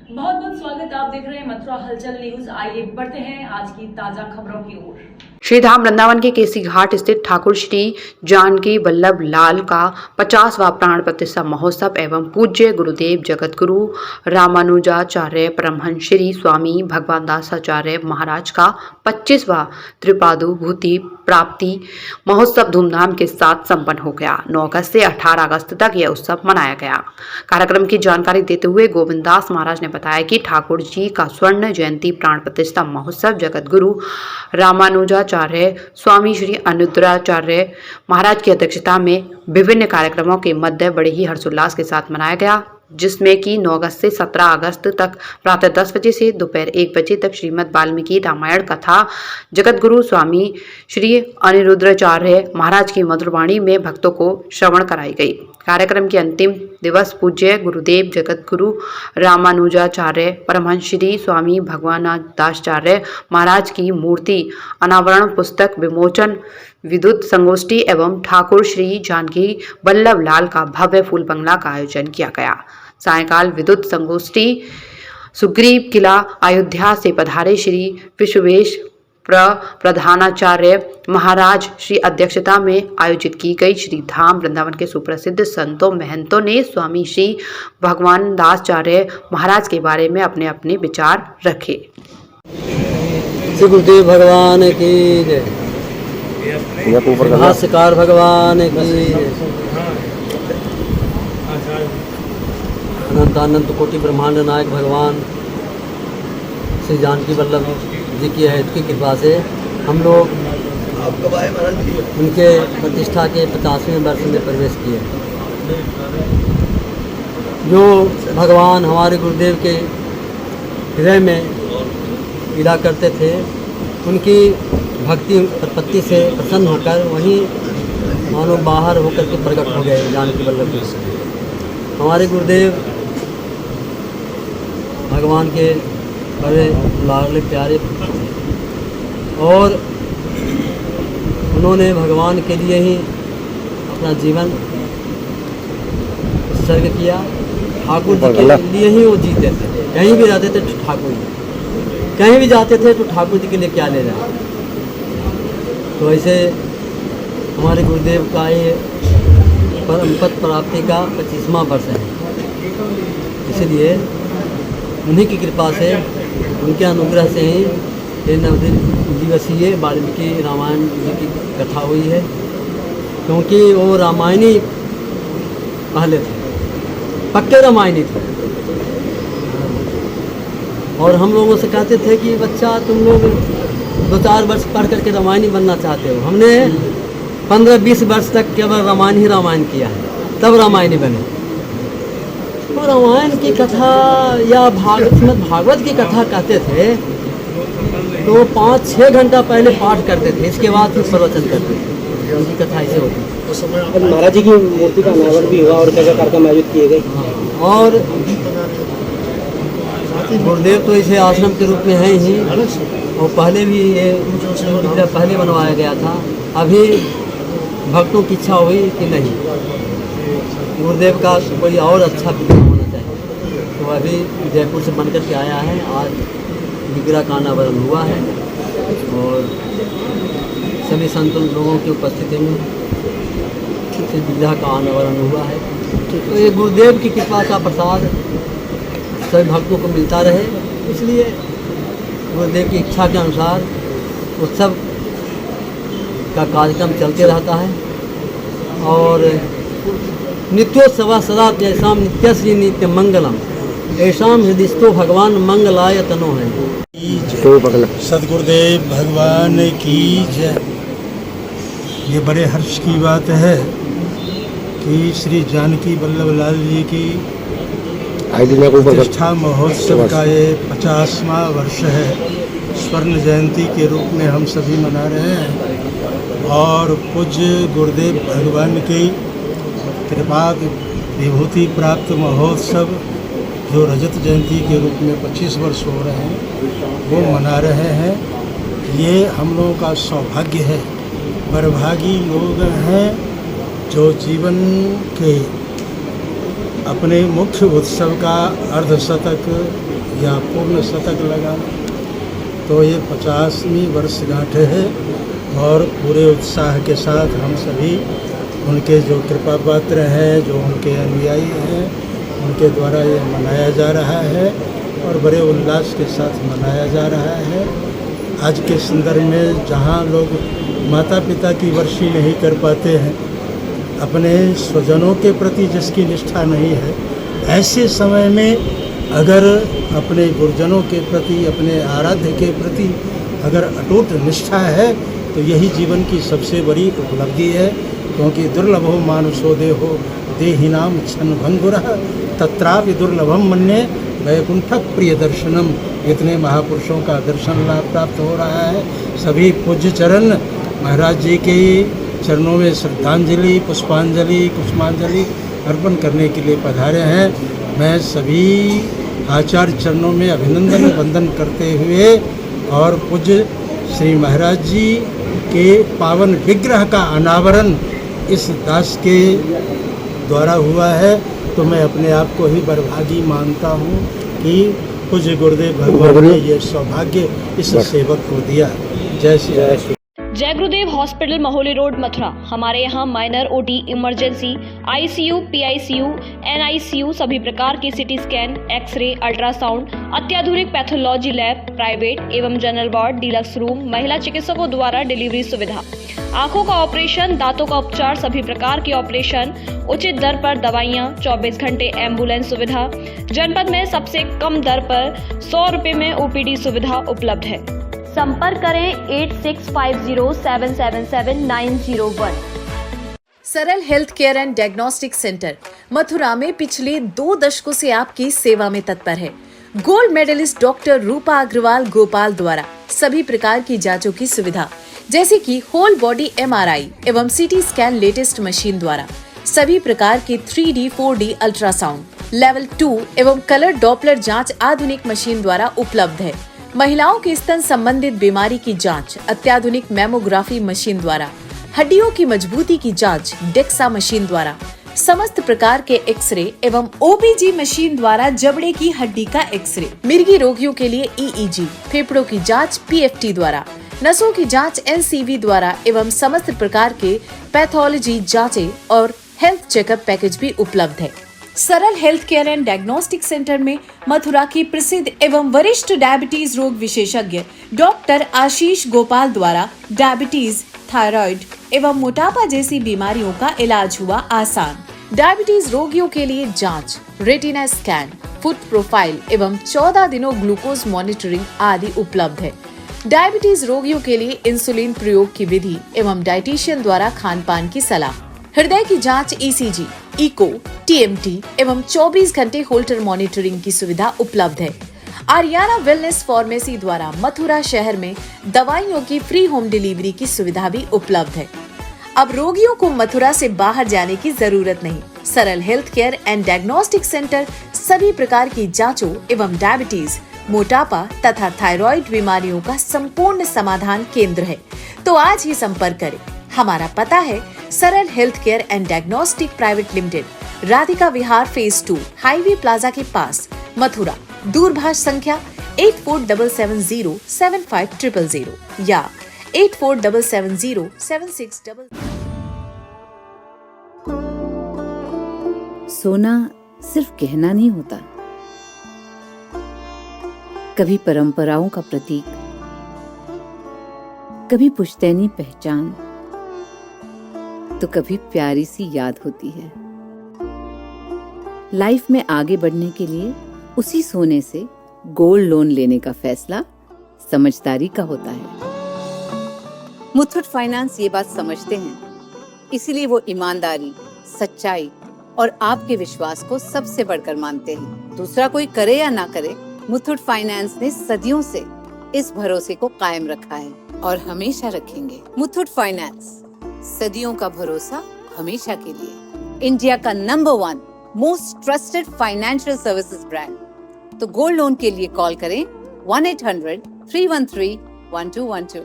बहुत बहुत स्वागत। आप देख रहे हैं मथुरा हलचल न्यूज। आइए बढ़ते हैं आज की ताजा खबरों की ओर। श्री धाम वृंदावन के केसी घाट स्थित ठाकुर श्री जानकी वल्लभ लाल का 50वां प्राण प्रतिष्ठा महोत्सव एवं पूज्य गुरुदेव जगतगुरु रामानुजाचार्य परमहंस श्री स्वामी भगवान दासाचार्य महाराज का 25वां त्रिपादुभूति प्राप्ति महोत्सव धूमधाम के साथ संपन्न हो गया। 9 अगस्त से 18 अगस्त तक यह उत्सव मनाया गया। कार्यक्रम की जानकारी देते हुए गोविंद दास महाराज ने बताया कि ठाकुर जी का स्वर्ण जयंती प्राण प्रतिष्ठा महोत्सव जगतगुरु रामानुजाचार्य स्वामी श्री अनुद्राचार्य महाराज की अध्यक्षता में विभिन्न कार्यक्रमों के मध्य बड़े ही हर्षोल्लास के साथ मनाया गया, जिसमें कि 9 अगस्त से 17 अगस्त तक प्रातः 10 बजे से दोपहर 1 बजे तक श्रीमद् वाल्मीकि रामायण कथा जगतगुरु स्वामी श्री अनिरुद्धाचार्य महाराज की मधुरवाणी में भक्तों को श्रवण कराई गई। कार्यक्रम के अंतिम दिवस पूज्य गुरुदेव जगतगुरु रामानुजाचार्य परमहंस श्री स्वामी भगवानदासाचार्य महाराज की मूर्ति अनावरण, पुस्तक विमोचन, विद्युत संगोष्ठी एवं ठाकुर श्री जानकी वल्लभ लाल का भव्य फूल बंगला का आयोजन किया गया। सायंकाल विद्युत संगोष्ठी सुग्रीव किला अयोध्या से पधारे श्री विश्वेश प्रधानाचार्य महाराज श्री अध्यक्षता में आयोजित की गई श्री धाम वृंदावन के सुप्रसिद्ध संतों महंतों ने स्वामी श्री भगवान दासाचार्य महाराज के बारे में अपने अपने विचार रखे। श्री गुरुदेव भगवान की जय, भाष्यकार भगवान की अनंत कोटि ब्रह्मांड नायक भगवान श्री जानकी वल्लभ जी की है की कृपा से हम लोग उनके प्रतिष्ठा के 50वें वर्ष में प्रवेश किए। जो भगवान हमारे गुरुदेव के हृदय में लीला करते थे, उनकी भक्ति प्रपत्ति से प्रसन्न होकर वहीं मानो बाहर होकर के प्रकट हो गए जानकी वल्लभ जी। हमारे गुरुदेव भगवान के बड़े लाडले प्यारे और उन्होंने भगवान के लिए ही अपना जीवन उत्सर्ग किया। ठाकुर जी के लिए ही वो जीते थे, कहीं भी जाते थे तो ठाकुर जी, कहीं भी जाते थे तो ठाकुर जी के लिए क्या ले जाए। तो ऐसे हमारे गुरुदेव का ये परम पद प्राप्ति का 25वां वर्ष है। इसलिए उन्हीं की कृपा से, उनके अनुग्रह से ही ये 9 दिवसीय वाल्मीकि रामायण जी की कथा हुई है, क्योंकि वो रामायणी पहले थे, पक्के रामायणी थे। और हम लोगों से कहते थे कि बच्चा तुम लोग 2-4 वर्ष पढ़ करके रामायणी बनना चाहते हो। हमने 15-20 वर्ष तक केवल रामायण ही रामायण किया है, तब रामायणी बने। तो रामायण की कथा या भागवत की कथा कहते थे तो 5-6 घंटा पहले पाठ करते थे, इसके बाद फिर प्रवचन करते थे। उनकी कथा ऐसे होती है। उस समय महाराज जी की मूर्ति का अनावरण भी हुआ और क्या कार्यक्रम आयोजित किए गए। और गुरुदेव तो इसे आश्रम के रूप में है ही, और पहले भी ये पहले बनवाया गया था। अभी भक्तों की इच्छा हुई कि नहीं, गुरुदेव का कोई और अच्छा विग्रह होना चाहिए, तो अभी जयपुर से बनकर के आया है। आज विग्रह का अनावरण हुआ है और सभी संत लोगों की उपस्थिति में इस विग्रह का अनावरण हुआ है। तो ये गुरुदेव की कृपा का प्रसाद सभी भक्तों को मिलता रहे, इसलिए गुरुदेव की इच्छा के अनुसार उत्सव का कार्यक्रम चलते रहता है। और नित्योत्सव सदा जैसा नित्यश्री नित्य मंगलम ऐसा हृदयस्थो भगवान मंगलाय तनो है। सदगुरुदेव भगवान की जय। ये बड़े हर्ष की बात है कि श्री जानकी वल्लभ लाल जी की प्रतिष्ठा महोत्सव का ये 50वां वर्ष है। स्वर्ण जयंती के रूप में हम सभी मना रहे हैं और पूज्य गुरुदेव भगवान की कृपा विभूति प्राप्त महोत्सव जो रजत जयंती के रूप में 25 वर्ष हो रहे हैं वो मना रहे हैं। ये हम लोगों का सौभाग्य है, बड़भागी लोग हैं जो जीवन के अपने मुख्य उत्सव का अर्धशतक या पूर्ण शतक लगाना। तो ये 50वीं वर्षगांठ है और पूरे उत्साह के साथ हम सभी उनके जो कृपा पात्र हैं, जो उनके अनुयायी हैं, उनके द्वारा ये मनाया जा रहा है और बड़े उल्लास के साथ मनाया जा रहा है। आज के संदर्भ में जहाँ लोग माता पिता की वर्षी नहीं कर पाते हैं, अपने स्वजनों के प्रति जिसकी निष्ठा नहीं है, ऐसे समय में अगर अपने गुरुजनों के प्रति, अपने आराध्य के प्रति अगर अटूट निष्ठा है तो यही जीवन की सबसे बड़ी उपलब्धि है। क्योंकि दुर्लभो मानुषो देहो देहिनाम क्षण भंगुरः तत्रापि दुर्लभम मन्ये वैकुंठ प्रिय दर्शनम। इतने महापुरुषों का दर्शन लाभ प्राप्त हो रहा है। सभी पूज्य चरण महाराज जी के चरणों में श्रद्धांजलि, पुष्पांजलि, कुसुमांजलि अर्पण करने के लिए पधारे हैं। मैं सभी आचार्य चरणों में अभिनंदन वंदन करते हुए और पूज्य श्री महाराज जी के पावन विग्रह का अनावरण इस दास के द्वारा हुआ है, तो मैं अपने आप को ही बड़भागी मानता हूँ कि पूज्य गुरुदेव भगवान ने ये सौभाग्य इस सेवक को दिया। जय श्री राम। जय गुरुदेव हॉस्पिटल, महोली रोड, मथुरा। हमारे यहाँ minor, OT, emergency, ICU, PICU, NICU, सभी प्रकार की सिटी स्कैन, एक्सरे, अल्ट्रासाउंड, अत्याधुनिक पैथोलॉजी लैब, प्राइवेट एवं जनरल वार्ड, डिलक्स रूम, महिला चिकित्सकों द्वारा डिलीवरी सुविधा, आंखों का ऑपरेशन, दांतों का उपचार, सभी प्रकार के ऑपरेशन, उचित दर पर दवाइयाँ, 24 घंटे एम्बुलेंस सुविधा। जनपद में सबसे कम दर पर 100 रुपए में ओपीडी सुविधा उपलब्ध है। संपर्क करें 8650777901। सरल health care and diagnostic centre Mathura में पिछले 2 दशकों से आपकी सेवा में तत्पर है। गोल्ड मेडलिस्ट डॉक्टर रूपा अग्रवाल गोपाल द्वारा सभी प्रकार की जांचों की सुविधा, जैसे कि होल बॉडी एमआरआई एवं सीटी स्कैन लेटेस्ट मशीन द्वारा, सभी प्रकार के 3D 4D अल्ट्रासाउंड, लेवल 2 एवं कलर डॉपलर जांच आधुनिक मशीन द्वारा उपलब्ध है। महिलाओं की स्तन संबंधित बीमारी की जांच अत्याधुनिक मैमोग्राफी मशीन द्वारा, हड्डियों की मजबूती की जांच डेक्सा मशीन द्वारा, समस्त प्रकार के एक्सरे एवं ओबीजी मशीन द्वारा जबड़े की हड्डी का एक्सरे, मिर्गी रोगियों के लिए ईईजी, फेफड़ों की जांच पीएफटी द्वारा, नसों की जांच एनसीवी द्वारा एवं समस्त प्रकार के पैथोलॉजी जांचें और हेल्थ चेकअप पैकेज भी उपलब्ध है। सरल health care and diagnostic centre में मथुरा की प्रसिद्ध एवं वरिष्ठ डायबिटीज रोग विशेषज्ञ डॉक्टर आशीष गोपाल द्वारा डायबिटीज, थायराइड एवं मोटापा जैसी बीमारियों का इलाज हुआ आसान। डायबिटीज रोगियों के लिए जांच, रेटिना स्कैन, फुट प्रोफाइल एवं 14 दिनों ग्लूकोज मॉनिटरिंग आदि उपलब्ध है। डायबिटीज रोगियों के लिए इंसुलिन प्रयोग की विधि एवं डाइटिशियन द्वारा खान पान की सलाह, हृदय की जांच, ईसीजी, इको, टीएमटी एवं 24 घंटे होल्टर मॉनिटरिंग की सुविधा उपलब्ध है। आर्याना वेलनेस फार्मेसी द्वारा मथुरा शहर में दवाइयों की फ्री होम डिलीवरी की सुविधा भी उपलब्ध है। अब रोगियों को मथुरा से बाहर जाने की जरूरत नहीं। सरल health care and diagnostic centre सभी प्रकार की जांचों एवं डायबिटीज, मोटापा तथा थायराइड बीमारियों का संपूर्ण समाधान केंद्र है। तो आज ही संपर्क करें। हमारा पता है सरल health care and diagnostic private limited, Radhika Vihar phase 2, highway plaza के पास, मथुरा। दूरभाष संख्या 8477075000 या 8477076000। सोना सिर्फ गहना नहीं होता, कभी परंपराओं का प्रतीक, कभी पुश्तैनी पहचान, तो कभी प्यारी सी याद होती है। लाइफ में आगे बढ़ने के लिए उसी सोने से गोल्ड लोन लेने का फैसला समझदारी का होता है। मुथूट फाइनेंस ये बात समझते हैं, इसीलिए वो ईमानदारी, सच्चाई और आपके विश्वास को सबसे बढ़कर मानते हैं। दूसरा कोई करे या ना करे, मुथूट फाइनेंस ने सदियों से इस भरोसे को कायम रखा है और हमेशा रखेंगे। मुथूट फाइनेंस, सदियों का भरोसा हमेशा के लिए। इंडिया का number 1 most trusted financial services brand. तो गोल्ड लोन के लिए कॉल करें 1800-313-1212।